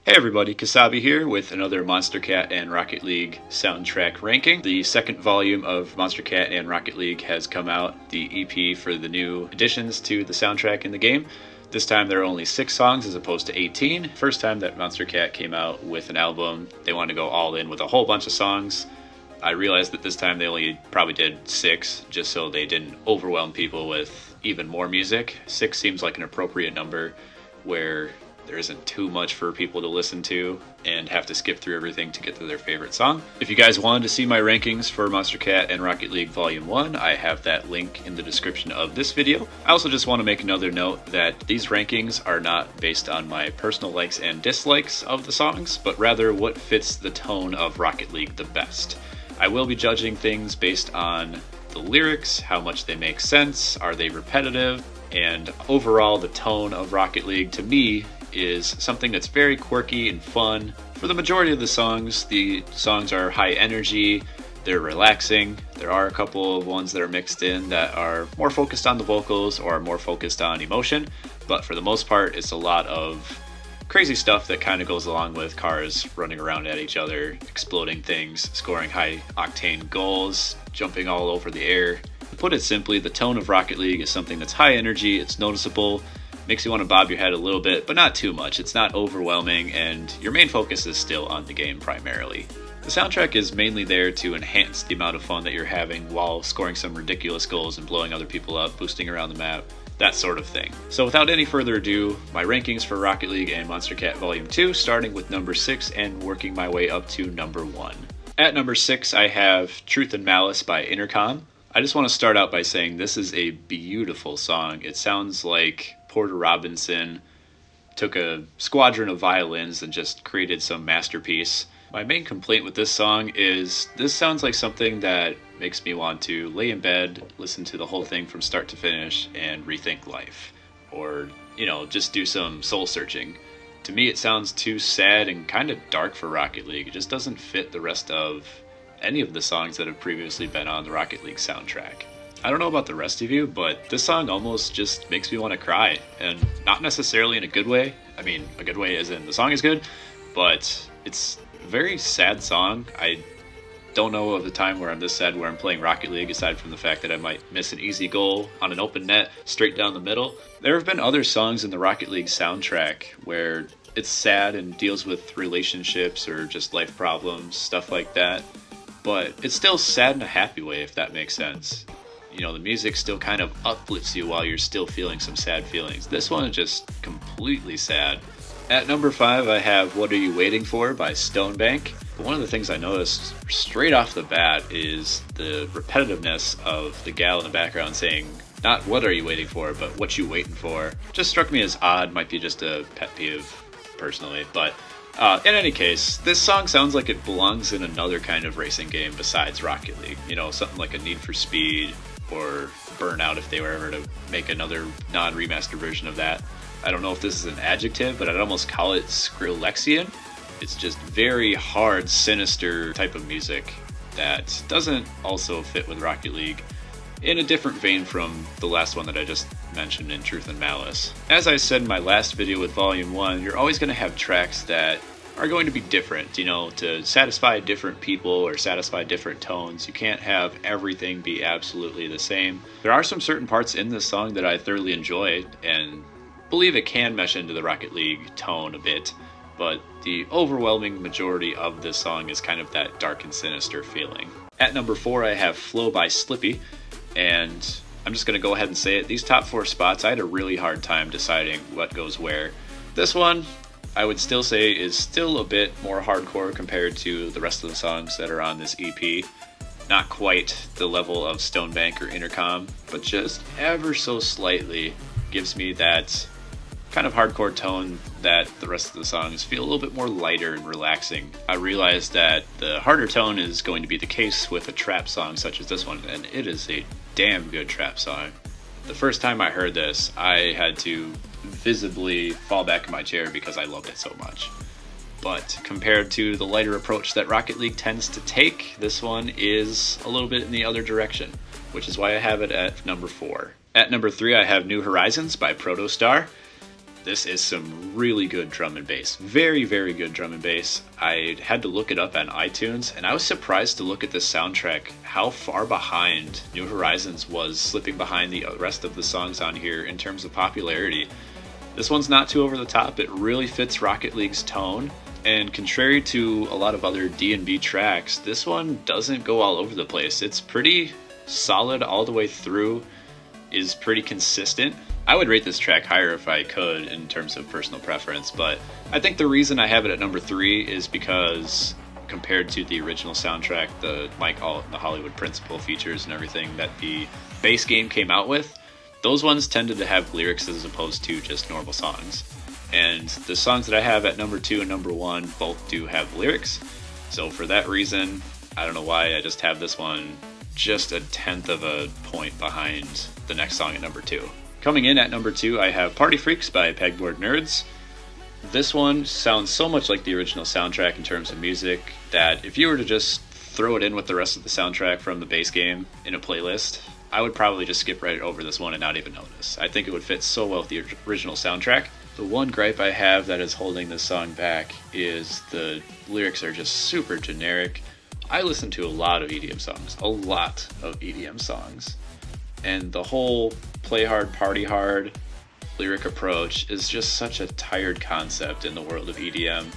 Hey everybody, Kasabi here with another Monstercat and Rocket League soundtrack ranking. The second volume of Monstercat and Rocket League has come out, the EP for the new additions to the soundtrack in the game. This time there are only 6 songs as opposed to 18. First time that Monstercat came out with an album, they wanted to go all in with a whole bunch of songs. I realized that this time they only probably did 6, just so they didn't overwhelm people with even more music. 6 seems like an appropriate number where there isn't too much for people to listen to and have to skip through everything to get to their favorite song. If you guys wanted to see my rankings for Monstercat and Rocket League Volume 1, I have that link in the description of this video. I also just want to make another note that these rankings are not based on my personal likes and dislikes of the songs, but rather what fits the tone of Rocket League the best. I will be judging things based on the lyrics, how much they make sense, are they repetitive, and overall the tone of Rocket League to me is something that's very quirky and fun. For the majority of the songs are high energy, they're relaxing. There are a couple of ones that are mixed in that are more focused on the vocals or more focused on emotion, but for the most part it's a lot of crazy stuff that kind of goes along with cars running around at each other, exploding things, scoring high octane goals, jumping all over the air. To put it simply, the tone of Rocket League is something that's high energy, it's noticeable, makes you want to bob your head a little bit, but not too much. It's not overwhelming, and your main focus is still on the game primarily. The soundtrack is mainly there to enhance the amount of fun that you're having while scoring some ridiculous goals and blowing other people up, boosting around the map, that sort of thing. So without any further ado, my rankings for Rocket League and Monstercat Volume 2, starting with number 6 and working my way up to number 1. At number 6, I have Truth and Malice by INTERCOM. I just want to start out by saying this is a beautiful song. It sounds like Porter Robinson took a squadron of violins and just created some masterpiece. My main complaint with this song is this sounds like something that makes me want to lay in bed, listen to the whole thing from start to finish, and rethink life. Or, just do some soul searching. To me, it sounds too sad and kind of dark for Rocket League. It just doesn't fit the rest of any of the songs that have previously been on the Rocket League soundtrack. I don't know about the rest of you, but this song almost just makes me want to cry, and not necessarily in a good way. I mean, a good way as in the song is good, but it's a very sad song. I don't know of the time where I'm this sad where I'm playing Rocket League, aside from the fact that I might miss an easy goal on an open net straight down the middle. There have been other songs in the Rocket League soundtrack where it's sad and deals with relationships or just life problems, stuff like that, but it's still sad in a happy way, if that makes sense. The music still kind of uplifts you while you're still feeling some sad feelings. This one is just completely sad. At number 5, I have What Are You Waiting For by STONEBANK. One of the things I noticed straight off the bat is the repetitiveness of the gal in the background saying, not what are you waiting for, but what you waiting for. Just struck me as odd, might be just a pet peeve personally, but in any case, this song sounds like it belongs in another kind of racing game besides Rocket League. Something like a Need for Speed or Burnout if they were ever to make another non-remastered version of that. I don't know if this is an adjective, but I'd almost call it Skrillexian. It's just very hard, sinister type of music that doesn't also fit with Rocket League, in a different vein from the last one that I just mentioned in Truth and Malice. As I said in my last video with Volume 1, you're always going to have tracks that are going to be different, to satisfy different people or satisfy different tones. You can't have everything be absolutely the same. There are some certain parts in this song that I thoroughly enjoy and believe it can mesh into the Rocket League tone a bit, but the overwhelming majority of this song is kind of that dark and sinister feeling. At number 4, I have Flow by SLIPPY, and I'm just going to go ahead and say it. These top 4 spots, I had a really hard time deciding what goes where. This one, I would still say, is still a bit more hardcore compared to the rest of the songs that are on this EP. Not quite the level of STONEBANK or INTERCOM, but just ever so slightly gives me that kind of hardcore tone that the rest of the songs feel a little bit more lighter and relaxing. I realize that the harder tone is going to be the case with a trap song such as this one, and it is a damn good trap song. The first time I heard this, I had to visibly fall back in my chair because I loved it so much. But compared to the lighter approach that Rocket League tends to take, this one is a little bit in the other direction, which is why I have it at number 4. At number 3, I have New Horizons by PROTOSTAR. This is some really good drum and bass. Very, very good drum and bass. I had to look it up on iTunes, and I was surprised to look at this soundtrack, how far behind New Horizons was, slipping behind the rest of the songs on here in terms of popularity. This one's not too over the top. It really fits Rocket League's tone, and contrary to a lot of other D&B tracks, this one doesn't go all over the place. It's pretty solid all the way through, is pretty consistent. I would rate this track higher if I could in terms of personal preference, but I think the reason I have it at number 3 is because compared to the original soundtrack, the Mike Ault and the Hollywood Principal features and everything that the base game came out with, those ones tended to have lyrics as opposed to just normal songs. And the songs that I have at number 2 and number 1 both do have lyrics, so for that reason, I don't know why I just have this one just a 1/10 of a point behind the next song at number 2. Coming in at number 2, I have Party Freaks by Pegboard Nerds. This one sounds so much like the original soundtrack in terms of music that if you were to just throw it in with the rest of the soundtrack from the base game in a playlist, I would probably just skip right over this one and not even notice. I think it would fit so well with the original soundtrack. The one gripe I have that is holding this song back is the lyrics are just super generic. I listen to a lot of EDM songs, and the whole play hard, party hard lyric approach is just such a tired concept in the world of EDM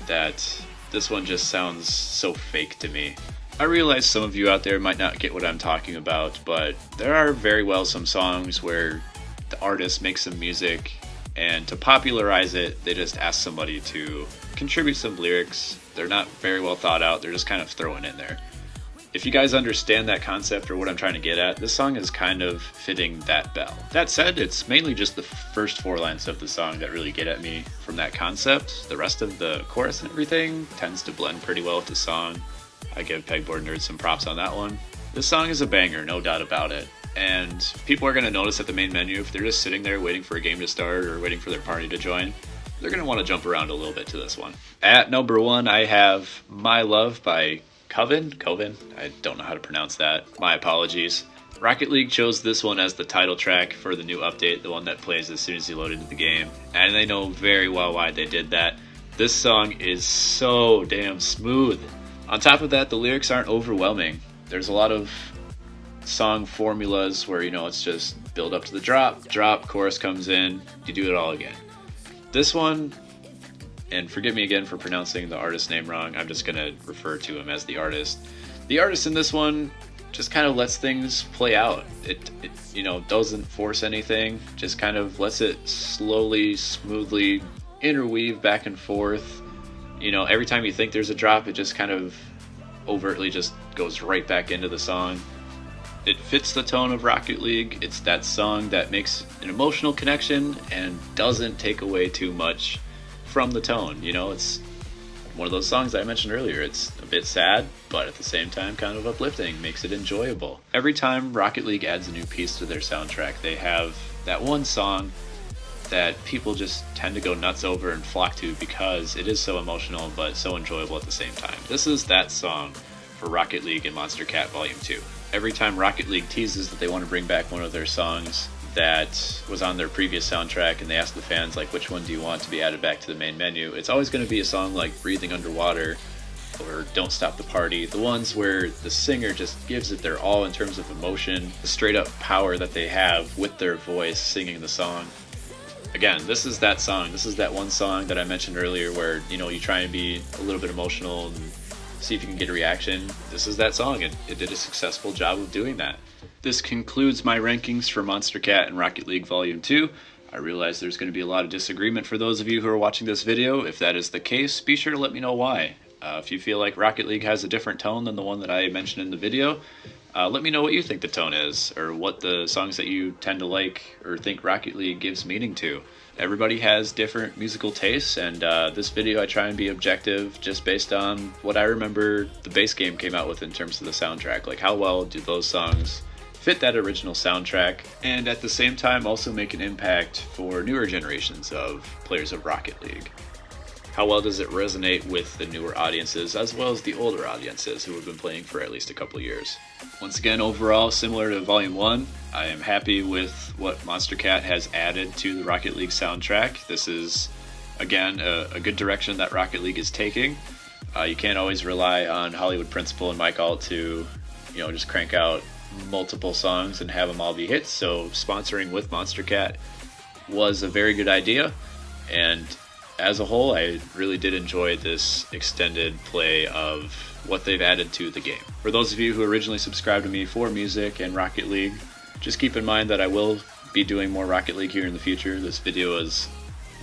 that this one just sounds so fake to me. I realize some of you out there might not get what I'm talking about, but there are very well some songs where the artist makes some music, and to popularize it, they just ask somebody to contribute some lyrics. They're not very well thought out, they're just kind of thrown in there. If you guys understand that concept or what I'm trying to get at, this song is kind of fitting that bill. That said, it's mainly just the first 4 lines of the song that really get at me from that concept. The rest of the chorus and everything tends to blend pretty well with the song. I give Pegboard Nerds some props on that one. This song is a banger, no doubt about it. And people are going to notice at the main menu, if they're just sitting there waiting for a game to start or waiting for their party to join, they're going to want to jump around a little bit to this one. At number 1, I have My Love by KOVEN? I don't know how to pronounce that. My apologies. Rocket League chose this one as the title track for the new update, the one that plays as soon as you load into the game, and they know very well why they did that. This song is so damn smooth. On top of that, the lyrics aren't overwhelming. There's a lot of song formulas where, it's just build up to the drop, chorus comes in, you do it all again. This one, and forgive me again for pronouncing the artist's name wrong, I'm just going to refer to him as the artist. The artist in this one just kind of lets things play out. It doesn't force anything, just kind of lets it slowly, smoothly interweave back and forth. Every time you think there's a drop, it just kind of overtly just goes right back into the song. It fits the tone of Rocket League. It's that song that makes an emotional connection and doesn't take away too much from the tone. It's one of those songs that I mentioned earlier. It's a bit sad, but at the same time kind of uplifting, makes it enjoyable. Every time Rocket League adds a new piece to their soundtrack, they have that one song that people just tend to go nuts over and flock to because it is so emotional but so enjoyable at the same time. This is that song for Rocket League and Monstercat Volume 2. Every time Rocket League teases that they want to bring back one of their songs that was on their previous soundtrack and they ask the fans, which one do you want to be added back to the main menu, it's always going to be a song like Breathing Underwater or Don't Stop the Party, the ones where the singer just gives it their all in terms of emotion, the straight up power that they have with their voice singing the song. Again, this is that song. This is that one song that I mentioned earlier where, you try and be a little bit emotional and see if you can get a reaction. This is that song, and it did a successful job of doing that. This concludes my rankings for Monstercat and Rocket League Volume 2. I realize there's going to be a lot of disagreement for those of you who are watching this video. If that is the case, be sure to let me know why. If you feel like Rocket League has a different tone than the one that I mentioned in the video, let me know what you think the tone is, or what the songs that you tend to like or think Rocket League gives meaning to. Everybody has different musical tastes, and this video I try and be objective just based on what I remember the base game came out with in terms of the soundtrack. Like, how well do those songs fit that original soundtrack, and at the same time also make an impact for newer generations of players of Rocket League. how well does it resonate with the newer audiences as well as the older audiences who have been playing for at least a couple years. Once again, overall, similar to Volume 1, I am happy with what Monstercat has added to the Rocket League soundtrack. This is, again, a good direction that Rocket League is taking. You can't always rely on Hollywood Principal and Mike Ault to, just crank out multiple songs and have them all be hits, so sponsoring with Monstercat was a very good idea, and as a whole, I really did enjoy this extended play of what they've added to the game. For those of you who originally subscribed to me for music and Rocket League, just keep in mind that I will be doing more Rocket League here in the future. This video is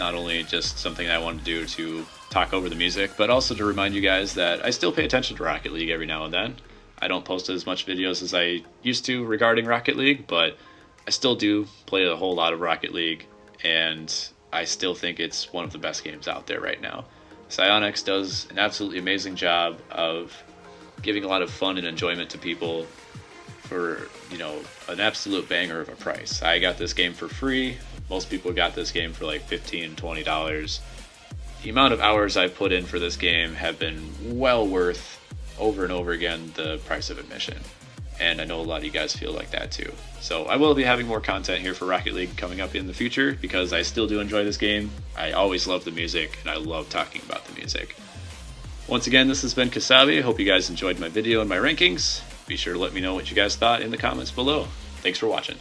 not only just something I want to do to talk over the music, but also to remind you guys that I still pay attention to Rocket League every now and then. I don't post as much videos as I used to regarding Rocket League, but I still do play a whole lot of Rocket League, and I still think it's one of the best games out there right now. Psyonix does an absolutely amazing job of giving a lot of fun and enjoyment to people for, an absolute banger of a price. I got this game for free. Most people got this game for like $15, $20. The amount of hours I've put in for this game have been well worth, over and over again, the price of admission. And I know a lot of you guys feel like that too. So I will be having more content here for Rocket League coming up in the future because I still do enjoy this game. I always love the music and I love talking about the music. Once again, this has been Kasabi. I hope you guys enjoyed my video and my rankings. Be sure to let me know what you guys thought in the comments below. Thanks for watching.